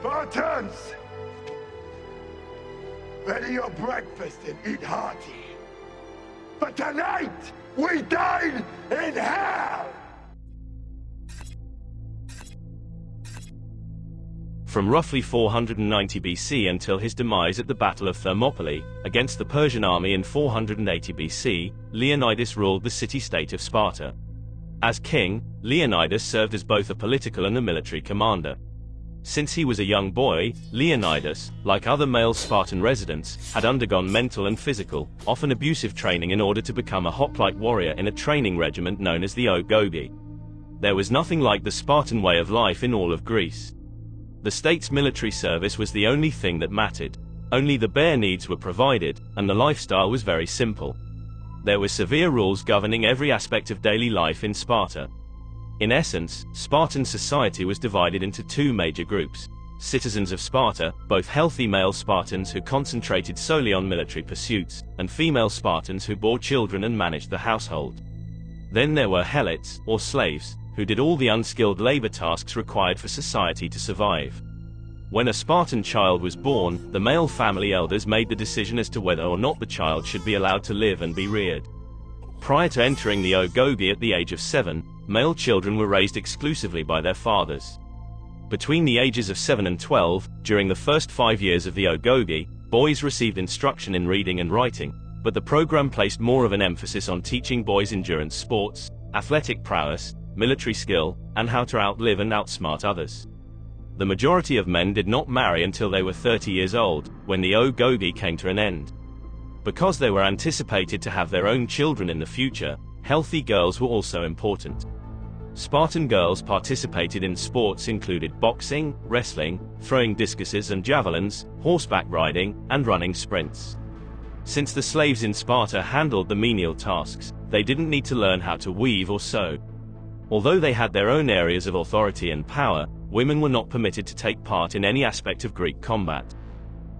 Spartans! Ready your breakfast and eat hearty. But tonight, we dine in hell! From roughly 490 BC until his demise at the Battle of Thermopylae, against the Persian army in 480 BC, Leonidas ruled the city-state of Sparta. As king, Leonidas served as both a political and a military commander. Since he was a young boy, Leonidas, like other male Spartan residents, had undergone mental and physical, often abusive training in order to become a hoplite warrior in a training regiment known as the Ogogi. There was nothing like the Spartan way of life in all of Greece. The state's military service was the only thing that mattered. Only the bare needs were provided, and the lifestyle was very simple. There were severe rules governing every aspect of daily life in Sparta. In essence, Spartan society was divided into two major groups: citizens of Sparta, both healthy male Spartans who concentrated solely on military pursuits, and female Spartans who bore children and managed the household. Then there were helots, or slaves, who did all the unskilled labor tasks required for society to survive. When a Spartan child was born, the male family elders made the decision as to whether or not the child should be allowed to live and be reared. Prior to entering the Ogogi at the age of 7, male children were raised exclusively by their fathers. Between the ages of 7 and 12, during the first 5 years of the Ogogi, boys received instruction in reading and writing, but the program placed more of an emphasis on teaching boys endurance sports, athletic prowess, military skill, and how to outlive and outsmart others. The majority of men did not marry until they were 30 years old, when the Ogogi came to an end. Because they were anticipated to have their own children in the future, healthy girls were also important. Spartan girls participated in sports included boxing, wrestling, throwing discuses and javelins, horseback riding, and running sprints. Since the slaves in Sparta handled the menial tasks, they didn't need to learn how to weave or sew. Although they had their own areas of authority and power, women were not permitted to take part in any aspect of Greek combat.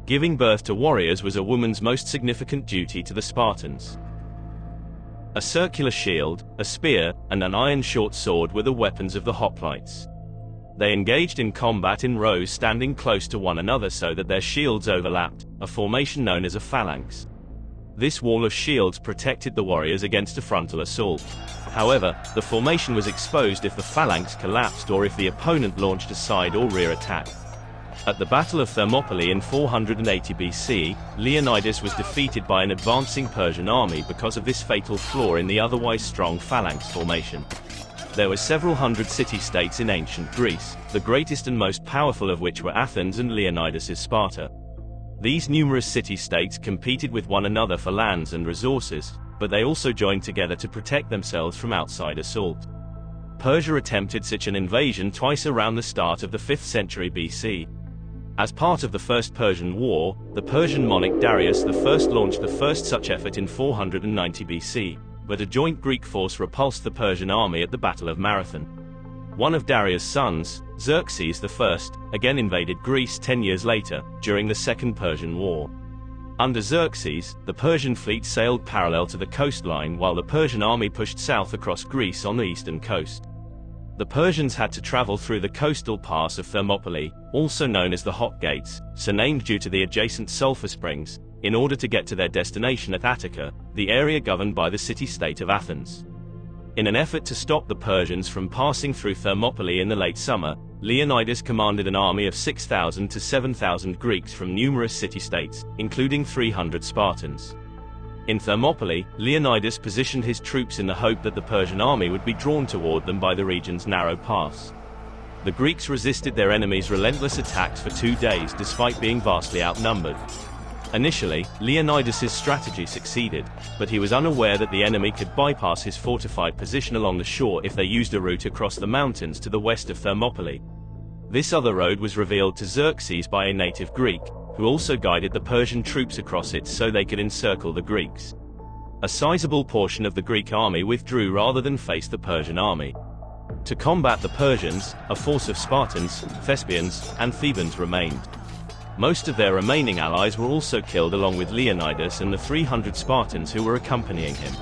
Giving birth to warriors was a woman's most significant duty to the Spartans. A circular shield, a spear, and an iron short sword were the weapons of the hoplites. They engaged in combat in rows standing close to one another so that their shields overlapped, a formation known as a phalanx. This wall of shields protected the warriors against a frontal assault. However, the formation was exposed if the phalanx collapsed or if the opponent launched a side or rear attack. At the Battle of Thermopylae in 480 BC, Leonidas was defeated by an advancing Persian army because of this fatal flaw in the otherwise strong phalanx formation. There were several hundred city-states in ancient Greece, the greatest and most powerful of which were Athens and Leonidas's Sparta. These numerous city-states competed with one another for lands and resources, but they also joined together to protect themselves from outside assault. Persia attempted such an invasion twice around the start of the 5th century BC. As part of the First Persian War, the Persian monarch Darius I launched the first such effort in 490 BC, but a joint Greek force repulsed the Persian army at the Battle of Marathon. One of Darius' sons, Xerxes I, again invaded Greece 10 years later, during the Second Persian War. Under Xerxes, the Persian fleet sailed parallel to the coastline while the Persian army pushed south across Greece on the eastern coast. The Persians had to travel through the coastal pass of Thermopylae, also known as the Hot Gates, so named due to the adjacent sulfur springs, in order to get to their destination at Attica, the area governed by the city-state of Athens. In an effort to stop the Persians from passing through Thermopylae in the late summer, Leonidas commanded an army of 6,000 to 7,000 Greeks from numerous city-states, including 300 Spartans. In Thermopylae, Leonidas positioned his troops in the hope that the Persian army would be drawn toward them by the region's narrow pass. The Greeks resisted their enemies' relentless attacks for 2 days despite being vastly outnumbered. Initially, Leonidas's strategy succeeded, but he was unaware that the enemy could bypass his fortified position along the shore if they used a route across the mountains to the west of Thermopylae. This other road was revealed to Xerxes by a native Greek, who also guided the Persian troops across it so they could encircle the Greeks. A sizable portion of the Greek army withdrew rather than face the Persian army. To combat the Persians, a force of Spartans, Thespians, and Thebans remained. Most of their remaining allies were also killed along with Leonidas and the 300 Spartans who were accompanying him.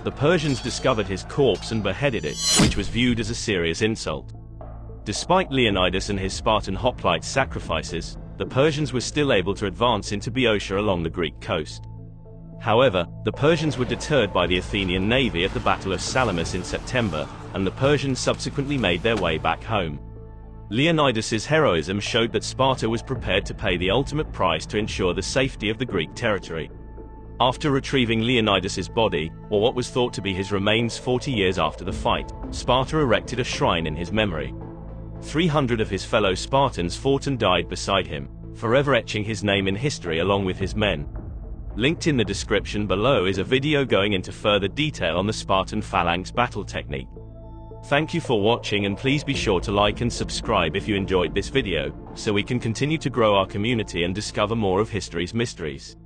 The Persians discovered his corpse and beheaded it, which was viewed as a serious insult. Despite Leonidas and his Spartan hoplites' sacrifices, the Persians were still able to advance into Boeotia along the Greek coast. However, the Persians were deterred by the Athenian navy at the Battle of Salamis in September, and the Persians subsequently made their way back home. Leonidas's heroism showed that Sparta was prepared to pay the ultimate price to ensure the safety of the Greek territory. After retrieving Leonidas's body, or what was thought to be his remains 40 years after the fight, Sparta erected a shrine in his memory. 300 of his fellow Spartans fought and died beside him, forever etching his name in history along with his men. Linked in the description below is a video going into further detail on the Spartan phalanx battle technique. Thank you for watching, and please be sure to like and subscribe if you enjoyed this video, so we can continue to grow our community and discover more of history's mysteries.